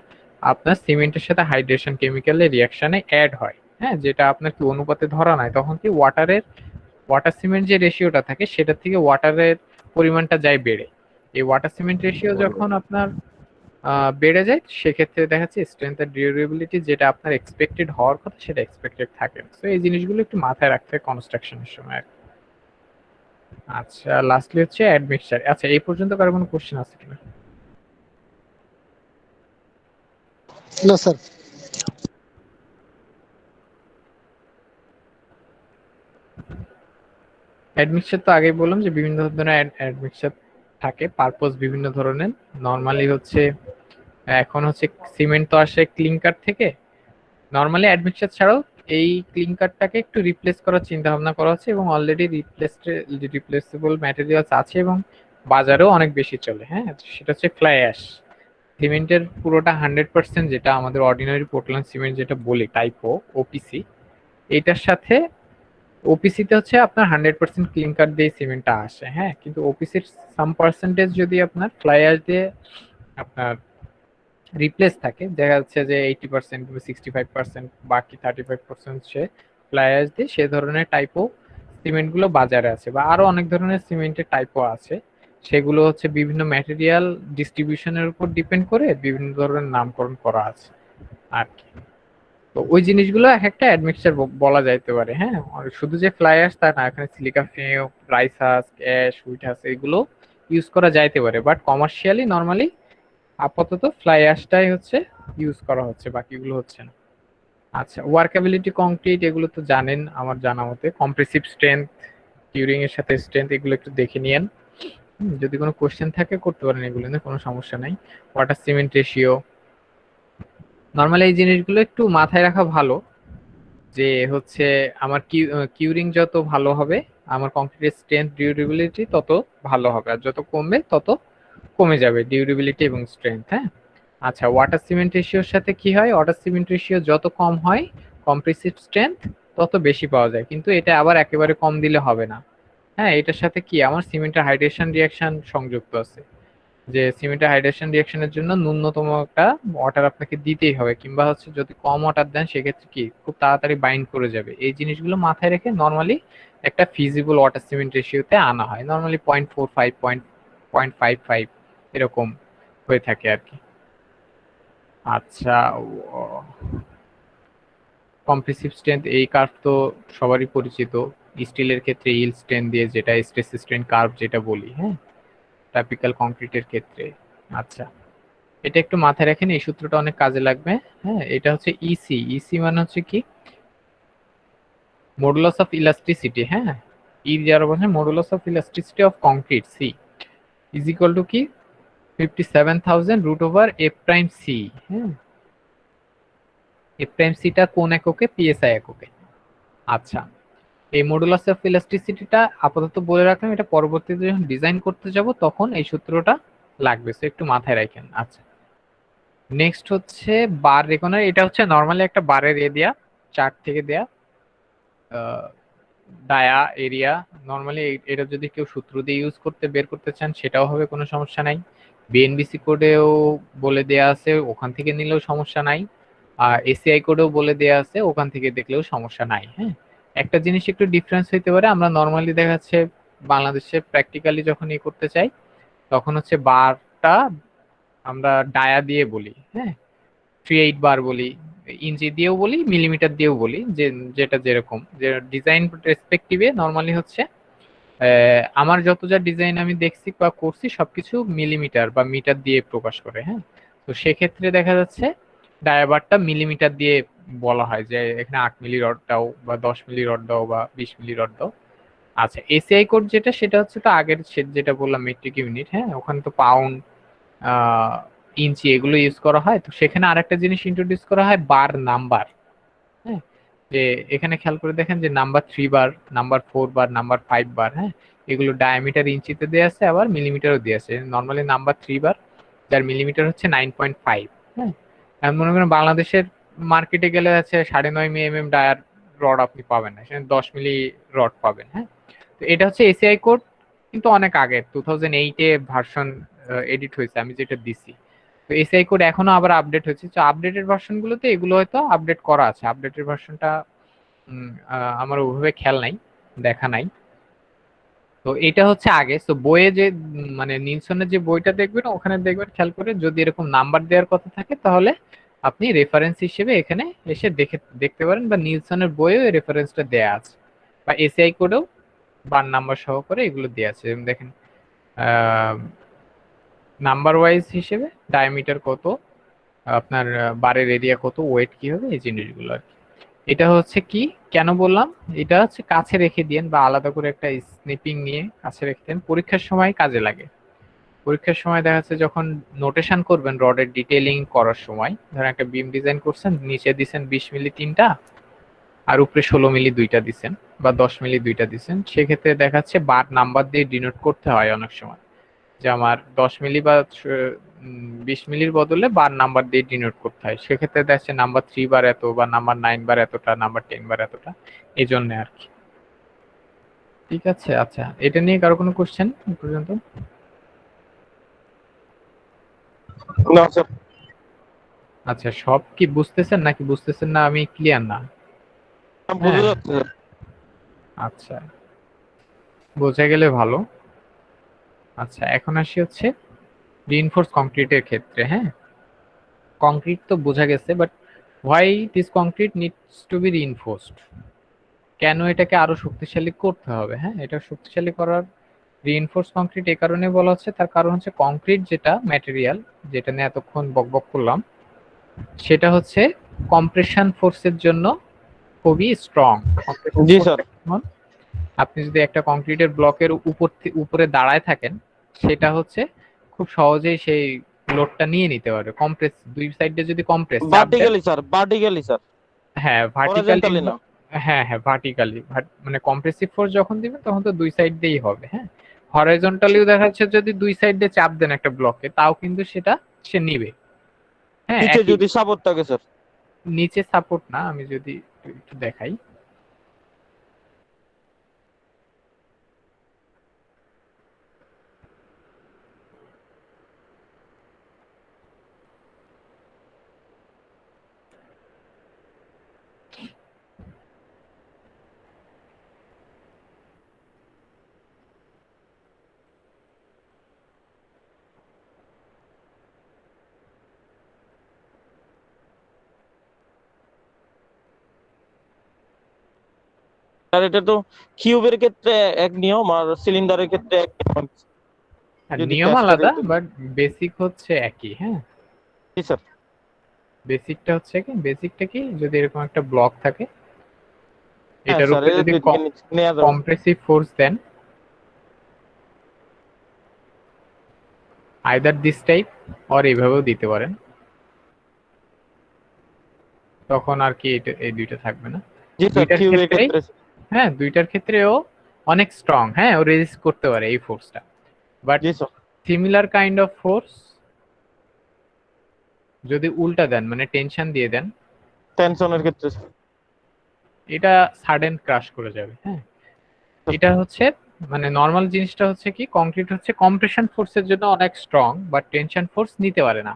আপনার সিমেন্টের সাথে হাইড্রেশন কেমিক্যালের রিয়াকশনে অ্যাড হয়, হ্যাঁ, যেটা আপনার কি অনুপাতে ধরা নাই, তখন কি ওয়াটার সিমেন্ট যে রেশিওটা থাকে সেটা থেকে ওয়াটারের পরিমাণটা যায় বেড়ে। এই ওয়াটার সিমেন্ট রেশিও যখন আপনার বেড়ে যায়, সেক্ষেত্রে দেখা যাচ্ছে স্ট্রেংথ আর ডিউরেবিলিটি যেটা আপনার এক্সপেক্টেড হওয়ার কথা সেটা এক্সপেক্টেড থাকে। তো এই জিনিসগুলো একটু মাথায় রাখতে হয় কনস্ট্রাকশনের সময় আর কি। আচ্ছা, লাস্টলি হচ্ছে অ্যাডমিক্সচার। আচ্ছা, এই পর্যন্ত কারো কোনো কোশ্চেন আছে কিনা? না স্যার। অ্যাডমিক্সচার তো আগেই বললাম যে বিভিন্ন ধরনের অ্যাডমিক্সচার থাকে, পারপোজ বিভিন্ন ধরনের। নর্মালি হচ্ছে এখন হচ্ছে সিমেন্ট তো আসে ক্লিংকার থেকে। নর্মালি অ্যাডমিক্সচার ছাড়াও এই ক্লিংকারটাকে একটু রিপ্লেস করার চিন্তা ভাবনা করা হচ্ছে, এবং অলরেডি রিপ্লেসেবল ম্যাটেরিয়ালস আছে এবং বাজারেও অনেক বেশি চলে। হ্যাঁ, সেটা হচ্ছে ফ্লাই অ্যাশ। সিমেন্টের পুরোটা 100%, যেটা আমাদের অর্ডিনারি পোর্টল্যান্ড সিমেন্ট যেটা বলি টাইপো ওপিসি, এইটার সাথে ওপিসিতে হচ্ছে আপনার 100% ক্লিংকার দিয়ে সিমেন্টটা আসে, হ্যাঁ, কিন্তু ওপিসির সাম পার্সেন্টেজ যদি আপনার ফ্লাই অ্যাশ দিয়ে আপনার রিপ্লেস থাকে, দেখা যাচ্ছে যে 80% বা 65%, বাকি 35% সে ফ্লাই অ্যাশ দিয়ে, সে ধরনের টাইপও সিমেন্ট গুলো বাজারে আছে, বা আরো অনেক ধরনের সিমেন্টের টাইপও আছে। সেগুলো হচ্ছে বিভিন্ন ম্যাটেরিয়াল ডিস্ট্রিবিউশনের উপর ডিপেন্ড করে বিভিন্ন ধরনের নামকরণ করা আছে আর কি। তো ওই জিনিসগুলো এক একটা অ্যাডমিক্সচার বলা যাইতে পারে, হ্যাঁ, আর শুধু যে ফ্লাই অ্যাশ তা না, এখানে silica fume, rice husk, ash, wheat husk এগুলো ইউজ করা যাইতে পারে, বাট কমার্শিয়ালি নর্মালি আপাতত ফ্লাই অ্যাশটাই হচ্ছে ইউজ করা হচ্ছে, বাকিগুলো হচ্ছে না। আচ্ছা, ওয়ার্কেবিলিটি কংক্রিট এগুলো তো জানেন আমার জানা মতে। কম্প্রেসিভ স্ট্রেংথ, কিউরিং এর সাথে স্ট্রেংথ, এগুলো একটু দেখে নিয়েন। যদি কোনো কোশ্চেন থাকে করতে পারেন, এগুলো নিয়ে কোনো সমস্যা নাই। ওয়াটার সিমেন্ট রেশিও, নর্মালি এই জিনিসগুলো একটু মাথায় রাখা ভালো, যে হচ্ছে আমার কিউরিং যত ভালো হবে আমার কংক্রিটের স্ট্রেংথ ডিউরেবিলিটি তত ভালো হবে, আর যত কমবে তত কমে যাবে ডিউরেবিলিটি এবং স্ট্রেংথ, হ্যাঁ। আচ্ছা, ওয়াটার সিমেন্ট রেশিওর সাথে কি হয়, ওয়াটার সিমেন্ট রেশিও যত কম হয় কম্প্রেসিভ স্ট্রেংথ তত বেশি পাওয়া যায়, কিন্তু এটা আবার একেবারে কম দিলে হবে না। হ্যাঁ, এটার সাথে কি আমার সিমেন্টের হাইড্রেশন রিয়াকশন সংযুক্ত আছে, যে সিমেন্টের হাইড্রেশন রিয়াকশনের জন্য ন্যূনতম একটা ওয়াটার আপনাকে দিতেই হবে, কিংবা হচ্ছে যদি কম ওয়াটার দেন সেক্ষেত্রে কি খুব তাড়াতাড়ি বাইন্ড করে যাবে। এই জিনিসগুলো মাথায় রেখে নর্মালি একটা ফিজিবল ওয়াটার সিমেন্ট রেশিওতে আনা হয়, নর্মালি 0.45 0.55 এরকম হয়ে থাকে আর কি। আচ্ছা, কম্প্রেসিভ স্ট্রেংথ এই কার্ভ তো সবারই পরিচিত। স্টিলের ক্ষেত্রে ইল স্ট্রেন দিয়ে, যেটা স্ট্রেস স্ট্রেন কার্ভ যেটা বলি, হ্যাঁ, ট্যাপিক্যাল কংক্রিটের ক্ষেত্রে। আচ্ছা, এটা একটু মাথায় রাখেন, এই সূত্রটা অনেক কাজে লাগবে। হ্যাঁ, এটা হচ্ছে ইসি। ইসি মানে হচ্ছে কি, মডুলাস অফ ইলাস্টিসিটি। হ্যাঁ, ই যারা বলছে modulus of elasticity of concrete c is equal to কি 57,000 root over f prime c. হ্যাঁ, এফ প্রাইম সিটা কোন এককে? পিএসআই এককে। আচ্ছা, এই মডুলাস অফ ইলাস্টিসিটিটা আপাতত বলে রাখলাম, এটা পরবর্তীতে যখন ডিজাইন করতে যাব তখন এই সূত্রটা লাগবে, সো একটু মাথায় রাখেন। আচ্ছা, নেক্সট হচ্ছে বার রেকনার। এটা হচ্ছে নর্মালি একটা বারের এরিয়া, চার্ট থেকে দেয়া ডায়া এরিয়া। নর্মালি এটা যদি কেউ সূত্র দিয়ে ইউজ করতে বের করতে চান সেটাও হবে, কোনো সমস্যা নাই। বিএনবিসি কোডেও বলে দেয়া আছে, ওখান থেকে নিলেও সমস্যা নাই। আর এসিআই কোডেও বলে দেয়া আছে, ওখান থেকে দেখলেও সমস্যা নাই। হ্যাঁ, একটা জিনিস একটু ডিফারেন্স হইতে পারে, আমরা নর্মালি দেখা যাচ্ছে বাংলাদেশে প্র্যাকটিক্যালি যখন ই করতে চাই তখন হচ্ছে বারটা আমরা ডায়া দিয়ে বলি, হ্যাঁ, 38 বার বলি, ইঞ্চি দিয়েও বলি, মিলিমিটার দিয়েও বলি, যে যেটা যেরকম যে ডিজাইন রেসপেক্টিভে নর্মালি হচ্ছে আমার যত যা ডিজাইন আমি দেখছি বা করছি সবকিছু মিলিমিটার বা মিটার দিয়ে প্রকাশ করে। হ্যাঁ, তো সেক্ষেত্রে দেখা যাচ্ছে ডায়াবারটা মিলিমিটার দিয়ে বলা হয় যে এখানে 8 মিলি রড দাও বা 10 মিলি রড দাও বা 20 মিলি রড দাও। আচ্ছা, এসিআই কোড যেটা সেটা হচ্ছে তো আগের যেটা বললাম মেট্রিক ইউনিট, হ্যাঁ ওখানে তো পাউন্ড, ইঞ্চি এগুলো ইউজ করা হয়। তো সেখানে আরেকটা জিনিস ইন্ট্রোডিউস করা হয় বার নাম্বার। হ্যাঁ, যে এখানে খেয়াল করে দেখেন যে নাম্বার 3 বার, নাম্বার 4 বার, নাম্বার 5 বার, হ্যাঁ এগুলো ডায়ামিটার ইঞ্চিতে দেওয়া আছে, আবার মিলিমিটারও দেওয়া আছে। নর্মালি নাম্বার 3 বার, যার মিলিমিটার হচ্ছে 9.5। হ্যাঁ, এখন মনে করেন বাংলাদেশের মার্কেটে গেলে আছে 9.5 mm ডায়ার রড আপনি পাবেন না, সেখানে 10 মিলি রড পাবেন। হ্যাঁ, তো এটা হচ্ছে এসিআই কোড, কিন্তু অনেক আগে 2008-এ ভার্সন এডিট হয়েছে আমি যেটা দিছি। তো এসিআই কোড এখনো আবার আপডেট হচ্ছে, তো আপডেটেড ভার্সন গুলোতে এগুলো হয়তো আপডেট করা আছে। আপডেটেড ভার্সনটা আমার ওইভাবে খেয়াল নাই, দেখা নাই। তো এটা হচ্ছে আগে। তো বইয়ে যে মানে নিলসনের যে বইটা দেখবেন ওখানে দেখবেন খেয়াল করে যদি এরকম নাম্বার দেওয়ার কথা থাকে তাহলে আপনি রেফারেন্স হিসেবে এখানে এসে দেখতে পারেন, বা নিলসনের বইয়েও রেফারেন্সটা দেয়া আছে, বা এসিআই কোডেও বার নাম্বার সহকারে এগুলো দেয়া আছে। যেমন দেখেন নাম্বার ওয়াইজ হিসেবে ডায়ামিটার কত, আপনার বারের এরিয়া কত, ওয়েট কি হবে, এই জিনিসগুলো আর কি। এটা হচ্ছে কি, কেন বললাম, এটা হচ্ছে কাছে রেখে দিয়েন বা আলাদা করে একটা স্নিপিং নিয়ে কাছে রেখে দেন, পরীক্ষার সময় কাজে লাগে। পরীক্ষার সময় দেখা যাচ্ছে যখন নোটেশন করবেন রডের ডিটেইলিং করার সময়, ধরেন একটা বিম ডিজাইন করছেন, নিচে দিছেন 20 মিলি তিনটা আর উপরে 16 মিলি দুইটা দিছেন বা 10 মিলি দুইটা দিছেন, সেক্ষেত্রে দেখা যাচ্ছে বার নাম্বার দিয়ে ডিনোট করতে হয় অনেক সময়, যে আমার 10 মিলি বা 20 মিলির বদলে বার নাম্বার দিয়ে ডিনোট করতে হয়। সেক্ষেত্রে দেখা যাচ্ছে নাম্বার 3 বার এত, বা নাম্বার 9 বার এতটা, নাম্বার 10 বার এতটা, এই জন্য আর কি। ঠিক আছে, আচ্ছা এটা নিয়ে কারো কোনো কোশ্চেন পর্যন্ত? না স্যার। আচ্ছা, সব কি বুঝতেছেন নাকি বুঝতেছেন না আমি ক্লিয়ার না? বোঝা হ্যাঁ, যাচ্ছে স্যার। আচ্ছা, বোঝা গেলে ভালো। আচ্ছা, এখন আসি হচ্ছে রিইনফোর্স কংক্রিটের ক্ষেত্রে। হ্যাঁ, কংক্রিট তো বোঝা গেছে, but why this concrete needs to be reinforced, কেন এটাকে আরো শক্তিশালী করতে হবে? হ্যাঁ, এটা শক্তিশালী করার রিইনফোর্স কংক্রিট এই কারণে বলা হচ্ছে, তার কারণ হচ্ছে কংক্রিট যেটা ম্যাটেরিয়াল, যেটা নিয়ে এতক্ষণ বকবক করলাম, সেটা হচ্ছে কম্প্রেশন ফোর্সের জন্য খুবই স্ট্রং। কম্প্রেশন জি ফোর্স স্যার। যেমন আপনি যদি একটা কংক্রিটের ব্লকের উপরে দাঁড়ায় থাকেন, সেটা হচ্ছে খুব সহজেই সেই লোডটা নিয়ে নিতে পারবে। কম্প্রেস দুই সাইডে যদি কম্প্রেস চাপ দেন, ভার্টিক্যালি স্যার, ভার্টিক্যালি স্যার, হ্যাঁ ভার্টিক্যালি, হরাইজন্টালি না। হ্যাঁ হ্যাঁ ভার্টিক্যালি, মানে কম্প্রেসিভ ফোর্স যখন দিবেন তখন তো দুই সাইড দিয়েই হবে। হ্যাঁ, হরাইজন্টালিও দেখা যাচ্ছে যদি দুই সাইড দিয়ে চাপ দেন একটা ব্লকে, তাও কিন্তু সেটা সে নিবে। হ্যাঁ, নিচে একই। যদি সাপোর্ট থাকে স্যার। নিচে সাপোর্ট না, আমি যদি একটু দেখাই, আর এটা তো কিউবের ক্ষেত্রে এক নিয়ম আর সিলিন্ডারের ক্ষেত্রে এক নিয়ম। আর যদি নিয়ম ক্যাস্টারে আলাদা বাট বেসিক হচ্ছে একই। হ্যাঁ, জি স্যার। বেসিকটা হচ্ছে কি, বেসিকটা কি, যদি এরকম একটা ব্লক থাকে, হ্যাঁ এটার স্যার, উপরে এটা যদি থেকে নেওয়া যাবে। Compressive force then, either this type or এইভাবেও দিতে পারেন, তখন আর কি এই দুইটা থাকবে না। জি স্যার, দুইটার কিউবের ক্ষেত্রেই, ক্ষেত্রে। হ্যাঁ দুইটার ক্ষেত্রেও অনেক স্ট্রং, হ্যাঁ ও রেজিস্ট করতে পারে এই ফোর্সটা। বাট জি sir. Similar kind of force যদি উল্টা দেন, মানে টেনশন দিয়ে দেন, টেনশনের ক্ষেত্রে স্যার। এটা সাডেন ক্রাশ করে যাবে। হ্যাঁ, এটা হচ্ছে মানে নর্মাল জিনিসটা হচ্ছে কি, কংক্রিট হচ্ছে কম্প্রেশন ফোর্সের জন্য অনেক স্ট্রং, বাট টেনশন ফোর্স নিতে পারে না।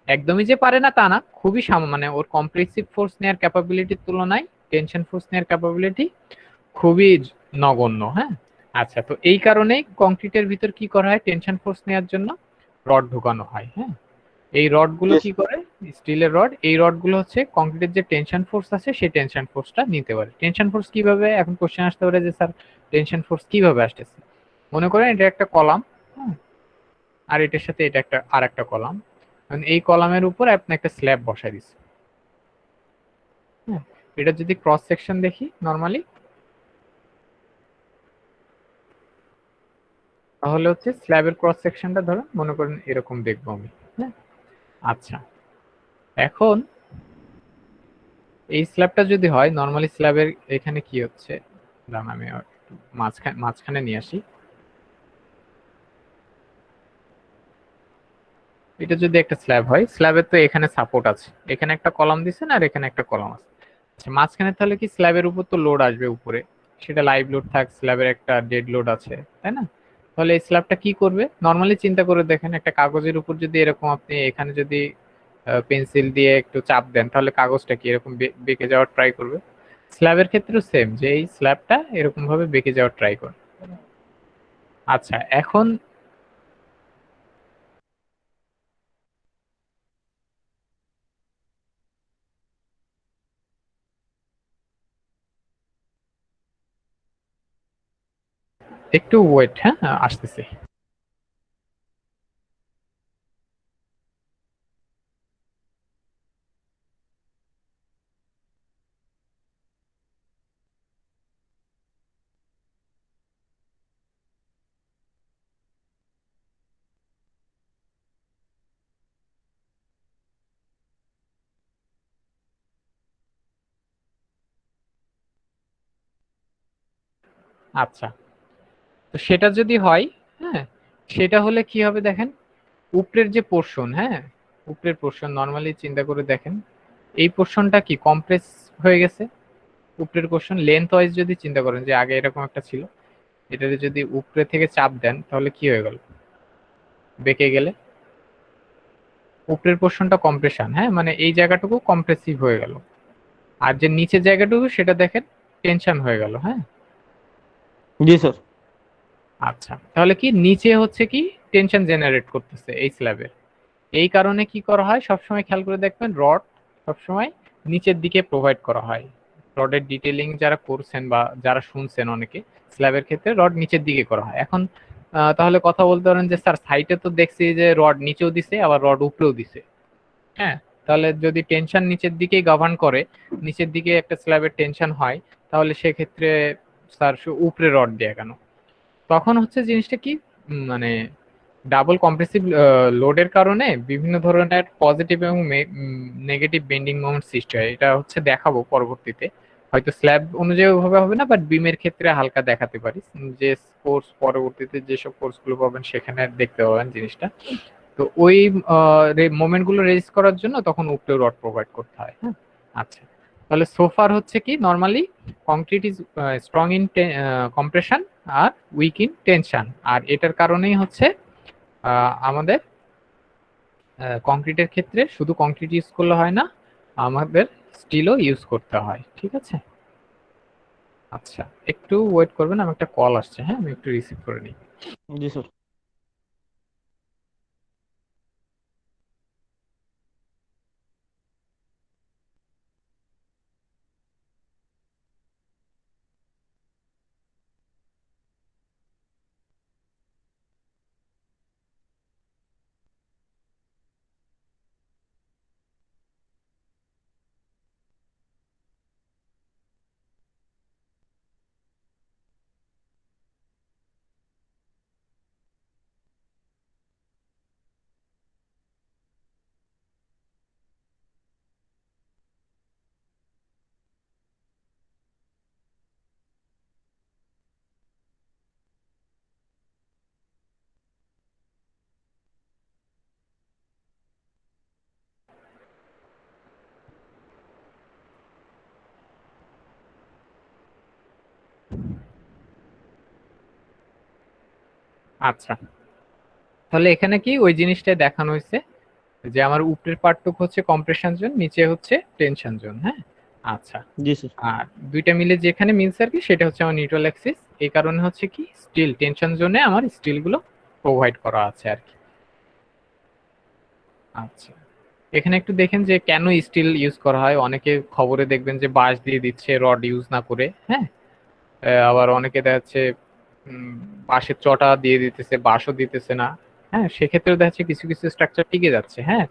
একদমই যে পারে না তা না, খুবই মানে ওর কম্প্রেসিভ ফোর্স নেওয়ার ক্যাপাবিলিটির তুলনায় টেনশন ফোর্স নেওয়ার ক্যাপাবিলিটি খুবই নগণ্য। হ্যাঁ, আচ্ছা, তো এই কারণেই কংক্রিটের ভিতর কি করা হয়, টেনশন ফোর্স নেওয়ার জন্য রড ঢোকানো হয়। হ্যাঁ, এই রডগুলো জি কি করে, স্টিলের রড, এই রডগুলো হচ্ছে কংক্রিটের যে টেনশন ফোর্স আছে সেই টেনশন ফোর্সটা নিতে পারে। টেনশন ফোর্স কিভাবে, এখন কোশ্চেন আসতে পারে যে স্যার টেনশন ফোর্স কিভাবে আসতেছে। মনে করেন এটা একটা কলাম, আর এটার সাথে এটা একটা আর একটা কলাম, এই কলামের উপর আপনি একটা স্ল্যাব বসাই দিচ্ছেন। হ্যাঁ, এটা যদি ক্রস সেকশন দেখি নরমালি, তাহলে হচ্ছে স্ল্যাবের ক্রস সেকশনটা ধরুন মনে করেন এরকম দেখবো আমি। হ্যাঁ, আচ্ছা, এখন এই স্ল্যাবটা যদি হয় নরমালি স্ল্যাবের এখানে কি হচ্ছে, দাঁড়ান আমি একটু মাঝখানে নিয়ে আসি। এটা যদি একটা স্ল্যাব হয়, স্ল্যাবের তো এখানে সাপোর্ট আছে, এখানে একটা কলাম দিছেন আর এখানে একটা কলাম আছে। আচ্ছা, মাঝখানে তাহলে কি স্ল্যাবের উপর তো লোড আসবে উপরে, সেটা লাইভ লোড থাক, স্ল্যাবের একটা ডেড লোড আছে, তাই না? তাহলে এই স্ল্যাবটা কি করবে নরমালি চিন্তা করে দেখেন, একটা কাগজের উপর যদি এরকম আপনি এখানে যদি পেন্সিল দিয়ে একটু চাপ দেন, তাহলে কাগজটা কি এরকম বেঁকে যাওয়ার ট্রাই করবে। স্ল্যাবের ক্ষেত্রেও সেম, যে এই স্ল্যাবটা এরকম ভাবে বেঁকে যাওয়ার ট্রাই করে। আচ্ছা, এখন একটু ওয়েট, হ্যাঁ আসতেছি। আচ্ছা, তো সেটা যদি হয়, হ্যাঁ, সেটা হলে কি হবে দেখেন, উপরের যে পোর্শন, হ্যাঁ, উপরের পোর্শন নরমালি চিন্তা করে দেখেন, এই পোর্শনটা কি কম্প্রেস হয়ে গেছে। উপরের পোর্শন লেন্থ ওয়াইজ যদি চিন্তা করেন যে আগে এরকম একটা ছিল, এটাতে যদি উপরে থেকে চাপ দেন তাহলে কি হয়ে গেল, বেঁকে গেলে উপরের পোর্শনটা কম্প্রেশন, হ্যাঁ, মানে এই জায়গাটুকু কম্প্রেসিভ হয়ে গেল, আর যে নিচের জায়গাটুকু সেটা দেখেন টেনশন হয়ে গেল। হ্যাঁ, জি স্যার। আচ্ছা, তাহলে কি নিচে হচ্ছে কি টেনশন জেনারেট করতেছে এই স্ল্যাবে। এই কারণে কি করা হয়, সবসময় খেয়াল করে দেখবেন রড সবসময় নিচের দিকে প্রোভাইড করা হয়। রডের ডিটেলিং যারা করছেন বা যারা শুনছেন অনেকে, স্ল্যাবের ক্ষেত্রে রড নিচের দিকে করা হয়। এখন তাহলে কথা বলতে পারেন যে স্যার সাইটে তো দেখছি যে রড নিচেও দিছে আবার রড উপরেও দিছে। হ্যাঁ, তাহলে যদি টেনশন নিচের দিকেই গভর্ন করে, নিচের দিকে একটা স্ল্যাবের টেনশন হয়, তাহলে সেক্ষেত্রে স্যার উপরে রড দেয়া কেন? তখন হচ্ছে জিনিসটা কি, মানে ডাবল কম্প্রেসিভ লোডের কারণে বিভিন্ন ধরনের পজিটিভ এবং নেগেটিভ বেন্ডিং মোমেন্ট সৃষ্টি হয়। এটা হচ্ছে দেখাবো পরবর্তীতে, হয়তো স্ল্যাব অনুযায়ী ওইভাবে হবে না, বাট বিমের ক্ষেত্রে হালকা দেখাতে পারি। যে কোর্স পরবর্তীতে যেসব কোর্সগুলো পাবেন সেখানে দেখতে পাবেন জিনিসটা। তো ওই মোমেন্ট গুলো রেজিস্ট করার জন্য তখন উপরে রড প্রোভাইড করতে হয়। হ্যাঁ, আচ্ছা, তাহলে সোফার হচ্ছে কি normally concrete is strong in compression আর উইক ইন টেনশন, আর এটার কারণেই হচ্ছে আমাদের কংক্রিটের ক্ষেত্রে শুধু কংক্রিট ইউজ করলে হয় না, আমাদের স্টিলও ইউজ করতে হয়। ঠিক আছে, আচ্ছা একটু ওয়েট করবেন, আমার একটা কল আসছে, হ্যাঁ আমি একটু রিসিভ করে নিই। জি স্যার। আচ্ছা, তাহলে এখানে কি ওই জিনিসটা দেখানো হয়েছে যে আমার উপরের পার্টটুকু হচ্ছে কম্প্রেশন জোন, নিচে হচ্ছে টেনশন জোন। হ্যাঁ, আচ্ছা, জি স্যার। আর দুইটা মিলে যেখানে মিলছে আর কি সেটা হচ্ছে আমার নিউট্রাল অ্যাক্সিস। এই কারণে হচ্ছে কি স্টিল টেনশন জোনে আমার স্টিল গুলো প্রোভাইড করা আছে আর কি। আচ্ছা, এখানে একটু দেখেন যে কেন স্টিল ইউজ করা হয়। অনেকে খবরে দেখবেন যে বাঁশ দিয়ে দিচ্ছে রড ইউজ না করে। হ্যাঁ, আবার অনেকে দেখা যাচ্ছে উম, বাঁশের চটা দিয়ে দিতেছে, বাঁশও দিতেছে না। হ্যাঁ, সেক্ষেত্রে দেখা যাচ্ছে কিছু কিছু স্ট্রাকচার টিকে যাচ্ছে। হ্যাঁ,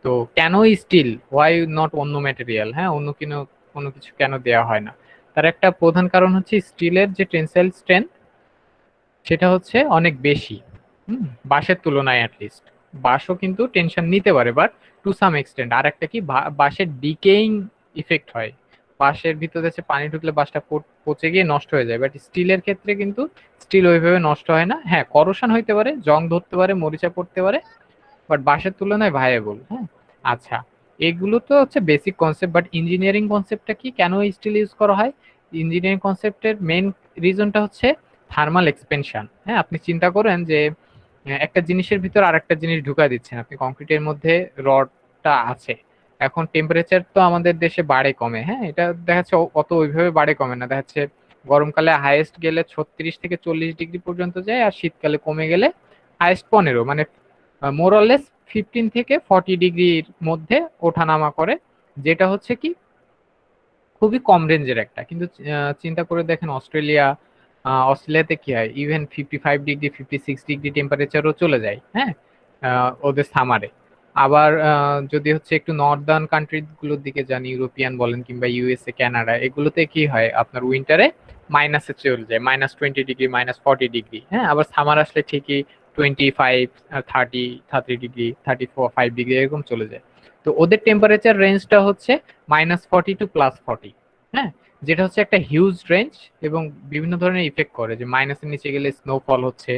তো কেন স্টিল, ওয়াই নট অন্য ম্যাটেরিয়াল, হ্যাঁ অন্য কোনো কিছু কেন দেওয়া হয় না? তার একটা প্রধান কারণ হচ্ছে স্টিলের যে টেনসাইল স্ট্রেংথ সেটা হচ্ছে অনেক বেশি। বাঁশের তুলনায় অ্যাটলিস্ট। বাঁশও কিন্তু টেনশন নিতে পারে, বাট টু সাম এক্সটেন্ট। আর একটা কি, বাঁশের ডিকেইং ইফেক্ট হয়। বাঁশের ভিতরে হচ্ছে পানি ঢুকলে বাঁশটা পচে গিয়ে নষ্ট হয়ে যায়, বাট স্টিলের ক্ষেত্রে কিন্তু স্টিল ওইভাবে নষ্ট হয় না। হ্যাঁ, করোশন হইতে পারে, জং ধরতে পারে, মরিচা পড়তে পারে, বাট বাঁশের তুলনায় ভাইয়েবল। হ্যাঁ, আচ্ছা, এগুলো তো হচ্ছে বেসিক কনসেপ্ট, বাট ইঞ্জিনিয়ারিং কনসেপ্টটা কি, কেন স্টিল ইউজ করা হয়? ইঞ্জিনিয়ারিং কনসেপ্টের মেইন রিজনটা হচ্ছে থার্মাল এক্সপেনশন। হ্যাঁ, আপনি চিন্তা করেন যে একটা জিনিসের ভিতর আরেকটা জিনিস ঢুকায় দিচ্ছেন আপনি, কংক্রিটের মধ্যে রডটা আছে। এখন টেম্পারেচার তো আমাদের দেশে বাড়ে কমে, হ্যাঁ এটা দেখা যাচ্ছে অত ওইভাবে বাড়ে কমে না, দেখা যাচ্ছে গরমকালে হাইয়েস্ট গেলে 36 থেকে 40 ডিগ্রি পর্যন্ত যায়, আর শীতকালে কমে গেলে হাইয়েস্ট 15, মানে মোরলেস 15 থেকে 40 ডিগ্রির মধ্যে ওঠানামা করে, যেটা হচ্ছে কি খুবই কম রেঞ্জের একটা। কিন্তু চিন্তা করে দেখেন অস্ট্রেলিয়াতে কি হয়, ইভেন 55 ডিগ্রি 56 ডিগ্রি টেম্পারেচারও চলে যায়। হ্যাঁ, ওদের সামারে। আবার যদি হচ্ছে একটু নর্দার্ন কান্ট্রি গুলোর দিকে যান, ইউরোপিয়ান বলেন কিংবা ইউএসএ কানাডা, এগুলোতে কি হয় আপনার উইন্টারে মাইনাসে চলে যায়, -20 ডিগ্রি -40 ডিগ্রি। হ্যাঁ, আবার সামার আসলে ঠিকই 25 30 ডিগ্রি 35 ডিগ্রি এরকম চলে যায়। তো ওদের টেম্পারেচার রেঞ্জটা হচ্ছে -40 টু +40। হ্যাঁ, যেটা হচ্ছে একটা হিউজ রেঞ্জ, এবং বিভিন্ন ধরনের ইফেক্ট করে, যে মাইনাসের নিচে গেলে স্নোফল হচ্ছে।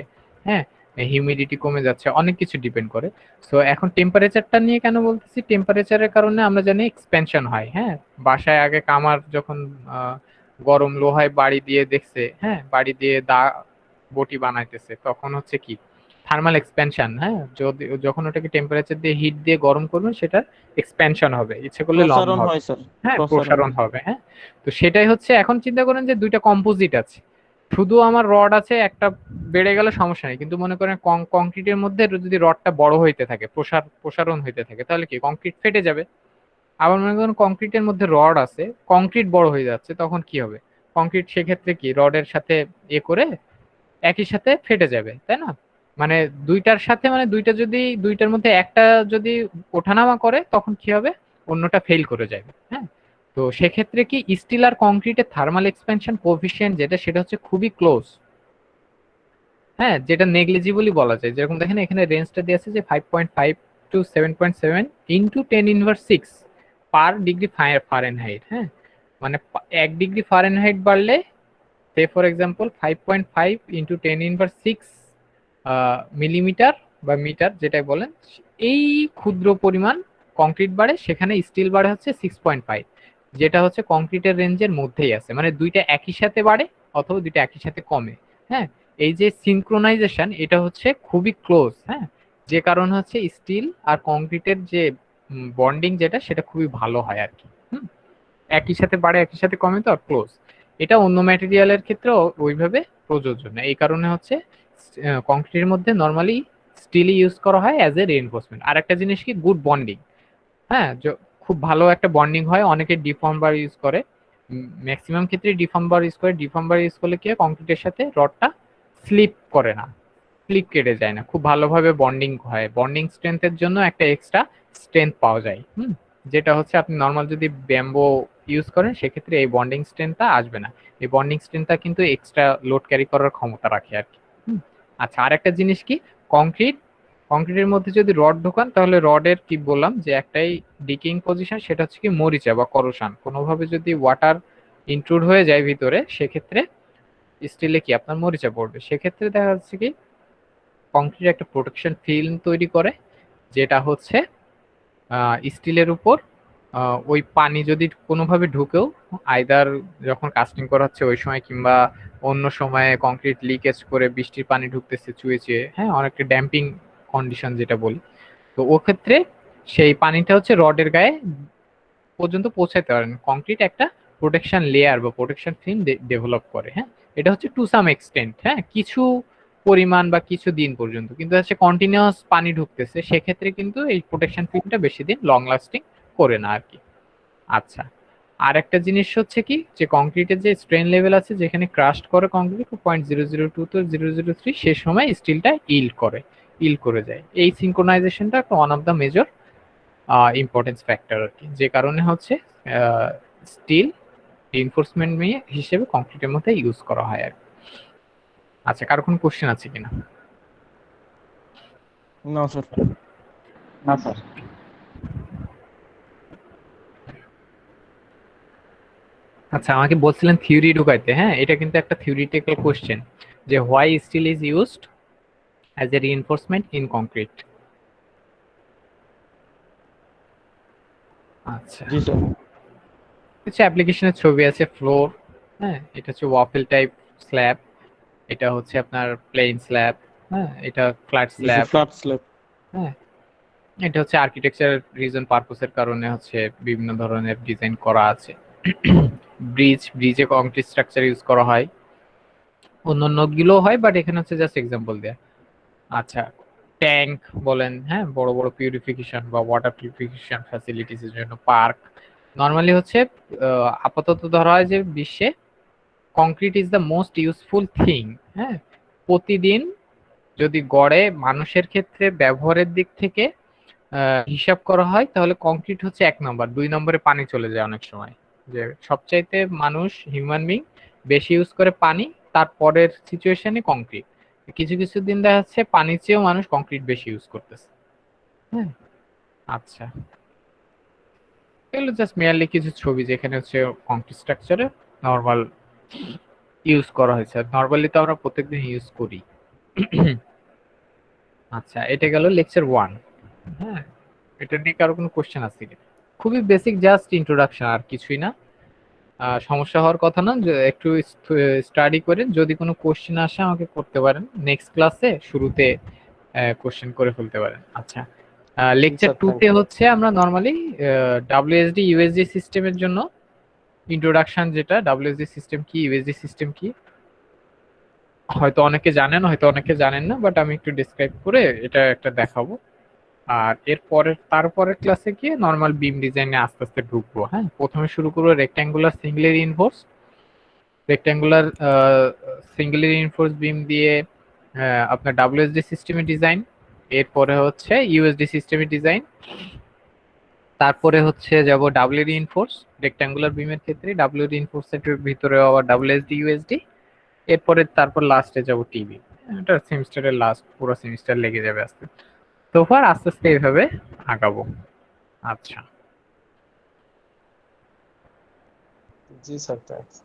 হ্যাঁ, হিউমিডিটি কমে যাচ্ছে, অনেক কিছু ডিপেন্ড করে। সো এখন টেম্পারেচারটা নিয়ে কেন বলতেছি, টেম্পারেচারের কারণে আমরা জানি এক্সপেনশন হয়। হ্যাঁ, বাসায় আগে কামার যখন গরম লোহায় বাড়ি দিয়ে দেখছে, হ্যাঁ বাড়ি দিয়ে বটি বানাইতেছে, তখন হচ্ছে কি থার্মাল এক্সপেনশন। হ্যাঁ, যদি যখন ওটাকে টেম্পারেচার দিয়ে হিট দিয়ে গরম করবেন, সেটা এক্সপেনশন হবে, ইচ্ছে করলে লম্ব প্রসারণ হবে। হয় স্যার, হ্যাঁ, প্রসারণ প্রসারণ হয়। হবে। হ্যাঁ, তো সেটাই হচ্ছে, এখন চিন্তা করেন যে দুইটা কম্পোজিট আছে, শুধু আমার রড আছে একটা, বেড়ে গেলে সমস্যা নেই, কিন্তু মনে করেন কংক্রিটের মধ্যে যদি রডটা বড় হইতে থাকে, প্রসারণ হইতে থাকে, তাহলে কি কংক্রিট ফেটে যাবে। আবার মনে করেন কংক্রিটের মধ্যে রড আছে, কংক্রিট বড় হয়ে যাচ্ছে, তখন কি হবে? কংক্রিট সেক্ষেত্রে কি রডের সাথে করে একই সাথে ফেটে যাবে, তাই না? মানে দুইটার সাথে, মানে দুইটার মধ্যে একটা যদি ওঠানামা করে, তখন কি হবে? অন্যটা ফেল করে যাবে। হ্যাঁ, তো সেক্ষেত্রে কি স্টিল আর কংক্রিটের থার্মাল এক্সপেনশন কোএফিসিয়েন্ট যেটা, সেটা হচ্ছে খুবই ক্লোজ। হ্যাঁ, যেটা নেগলিজিবলই বলা যায়। যেরকম দেখেন এখানে রেঞ্জটা দিয়ে আছে যে 5.5 to 7.7 into 10⁻6 per degree Fahrenheit. হ্যাঁ, মানে 1 ডিগ্রি ফারেনহাইট বাড়লে, say for example 5.5 into 10⁻6 millimetre বা মিটার যেটাই বলেন, এই ক্ষুদ্র পরিমাণ কংক্রিট বাড়ে, সেখানে স্টিল বাড়ে হচ্ছে 6.5, যেটা হচ্ছে কংক্রিটের রেঞ্জের মধ্যেই আছে। মানে দুইটা একই সাথে বাড়ে অথবা দুইটা একই সাথে কমে। হ্যাঁ, এই যে সিনক্রোনাইজেশন, এটা হচ্ছে খুবই ক্লোজ। হ্যাঁ, যে কারণ হচ্ছে স্টিল আর কংক্রিটের যে বন্ডিং যেটা, সেটা খুবই ভালো হয় আর কি। একই সাথে বাড়ে, একই সাথে কমে, তো আর ক্লোজ। এটা অন্য ম্যাটেরিয়ালের ক্ষেত্রে ওইভাবে প্রযোজ্য না। এই কারণে হচ্ছে কংক্রিটের মধ্যে নর্মালি স্টিলই ইউজ করা হয় অ্যাজ এ রিইনফোর্সমেন্ট। আর একটা জিনিস কি, গুড বন্ডিং। হ্যাঁ, খুব ভালো একটা বন্ডিং হয়। অনেকে ডিফর্ম বার ইউজ করে, ম্যাক্সিমাম ক্ষেত্রে ডিফর্ম বার ইউজ করে। ডিফর্ম বার ইউজ করলে কি হয়, কংক্রিটের সাথে রডটা স্লিপ করে না, স্লিপ কেটে যায় না, খুব ভালোভাবে বন্ডিং হয়। বন্ডিং স্ট্রেংথের জন্য একটা এক্সট্রা স্ট্রেংথ পাওয়া যায়। যেটা হচ্ছে আপনি নর্মাল যদি ব্যাম্বো ইউজ করেন, সেক্ষেত্রে এই বন্ডিং স্ট্রেংথটা আসবে না। এই বন্ডিং স্ট্রেংথটা কিন্তু এক্সট্রা লোড ক্যারি করার ক্ষমতা রাখে আর কি। আচ্ছা, আর একটা জিনিস কি, কংক্রিটের মধ্যে যদি রড ঢোকান, তাহলে রডের কি বললাম যে একটাই ডিকিং পজিশন, সেটা হচ্ছে কি মরিচা বা করোশন। কোনোভাবে যদি ওয়াটার ইনক্লুড হয়ে যায় ভিতরে, সেক্ষেত্রে স্টিলে কি আপনার মরিচা পড়বে। সেক্ষেত্রে দেখা যাচ্ছে কি কংক্রিট একটা প্রোটেকশন ফিল্ম তৈরি করে, যেটা হচ্ছে স্টিলের উপর ওই পানি যদি কোনোভাবে ঢুকেও, আইদার যখন কাস্টিং করা হচ্ছে ওই সময়, কিংবা অন্য সময়ে কংক্রিট লিকেজ করে বৃষ্টির পানি ঢুকতেছে চুয়ে চুয়ে, হ্যাঁ অনেকটা ড্যাম্পিং কন্ডিশন যেটা বলি, তো ও ক্ষেত্রে সেই পানিটা হচ্ছে রডের গায়ে পর্যন্ত পৌঁছাতে পারেন। কংক্রিট একটা প্রোটেকশন লেয়ার বা প্রোটেকশন ফিল্ম ডেভেলপ করে। হ্যাঁ, এটা হচ্ছে টু সাম এক্সটেন্ট, হ্যাঁ কিছু পরিমাণ বা কিছু দিন পর্যন্ত। কিন্তু হচ্ছে কন্টিনিউয়াস পানি ঢুকতেছে, সেক্ষেত্রে কিন্তু এই প্রোটেকশন ফিল্মটা বেশি দিন লং লাস্টিং করে না আর কি। আচ্ছা, আর একটা জিনিস হচ্ছে কি, যে কংক্রিটের যে স্ট্রেন লেভেল আছে, যেখানে ক্রাস্ট করে কংক্রিট 0.002 to 0.003, সে সময় স্টিলটা ইল্ড করে। স্পিল করে যায়। এই সিনক্রোনাইজেশনটা one of the major importance factor আর কি, যে কারণে হচ্ছে স্টিল রিইনফোর্সমেন্ট হিসেবে কংক্রিটের মধ্যে ইউজ করা হয় আর কি। আচ্ছা, কারো কোনো কোশ্চেন আছে কিনা? না স্যার। না স্যার। আচ্ছা, আমাকে বলছিলেন থিওরি ঢুকাইতে। হ্যাঁ, এটা কিন্তু একটা থিওরিটিক্যাল কোশ্চেন, যে why steel is used as a reinforcement in concrete. আচ্ছা, জি স্যার। কিছু অ্যাপ্লিকেশনের ছবি আছে। ফ্লোর, হ্যাঁ, এটা হচ্ছে ওয়াফেল টাইপ স্ল্যাব, এটা হচ্ছে আপনার প্লেন স্ল্যাব, হ্যাঁ, এটা ফ্ল্যাট স্ল্যাব, ফ্ল্যাট স্ল্যাব। হ্যাঁ, এটা হচ্ছে আর্কিটেকচার রিজন পারপোসের কারণে হচ্ছে বিভিন্ন ধরনের ডিজাইন করা আছে। ব্রিজে কংক্রিট স্ট্রাকচার ইউজ করা হয়, অন্যান্য গুলো হয়, বাট এখানে হচ্ছে জাস্ট এক্সাম্পল দেয়া। আচ্ছা, ট্যাঙ্ক বলেন, হ্যাঁ, বড় বড় পিউরিফিকেশন বা ওয়াটার পিউরিফিকেশন ফ্যাসিলিটিস এর জন্য পার্ক। নর্মালি হচ্ছে আপাতত ধরা হয় যে বিশ্বে concrete is the most useful thing. হ্যাঁ, প্রতিদিন যদি গড়ে মানুষের ক্ষেত্রে ব্যবহারের দিক থেকে হিসাব করা হয়, তাহলে কংক্রিট হচ্ছে 1 নম্বর, 2 নম্বরে পানি চলে যায় অনেক সময়। যে সবচাইতে মানুষ হিউম্যান বিং বেশি ইউজ করে পানি, তারপরের সিচুয়েশনে কংক্রিট। কিছু কিছু দিন দেখা যাচ্ছে পানির চেয়েও মানুষ কংক্রিট বেশি ইউজ করতেছে। হ্যাঁ, আচ্ছা, এগুলো জাস্ট মেয়ারলি কিছু ছবি যেখানে হচ্ছে কংক্রিট স্ট্রাকচারে নর্মাল ইউজ করা হয়েছে। নর্মালি তো আমরা প্রত্যেকদিন ইউজ করি। আচ্ছা, এটা গেল লেকচার 1। হ্যাঁ, এটা নিয়ে কারো কোনো কোশ্চেন আছে কি? খুবই বেসিক, জাস্ট ইন্ট্রোডাকশন, আর কিছুই না। সমস্যা হওয়ার কথা না, যে একটু স্টাডি করেন, যদি কোনো কোশ্চেন আসে আমাকে করতে পারেন, নেক্সট ক্লাসে শুরুতে কোশ্চেন করে ফেলতে পারেন। আচ্ছা, লেকচার স্যার, 2 তে হচ্ছে আমরা নরমালি ডাব্লিউএসডি ইউএসডি সিস্টেমের জন্য ইন্ট্রোডাকশন, যেটা ডাব্লিউএসডি সিস্টেম কি, ইউএসডি সিস্টেম কি, হয়তো অনেকে জানেন, হয়তো অনেকে জানেন না, বাট আমি একটু ডিসক্রাইব করে এটা একটা দেখাবো। আর তারপরের ক্লাসে গিয়ে নরমাল বিম ডিজাইনে আস্তে আস্তে ঢুকবো। হ্যাঁ, প্রথমে শুরু করবো রেক্ট্যাঙ্গুলার সিঙ্গেলি রিইনফোর্স বিম দিয়ে আপনার ডাব্লিউএসডি সিস্টেমের ডিজাইন, এরপরে হচ্ছে ইউএসডি সিস্টেমের ডিজাইন, তারপরে হচ্ছে যাব ডাব্লিউ রিইনফোর্স রেক্ট্যাঙ্গুলার বিমের ক্ষেত্রে, ডাব্লিউ রিইনফোর্স এর ভিতরে আবার ডাব্লিউএসডি ইউএসডি, তারপর লাস্টে যাব টিভি। এটা সেমিস্টারের লাস্ট, পুরো সেমিস্টার লেগে যাবে আস্তে তো ফার, আস্তে আস্তে এইভাবে আগাবো। আচ্ছা, জি স্যার, থ্যাঙ্কস।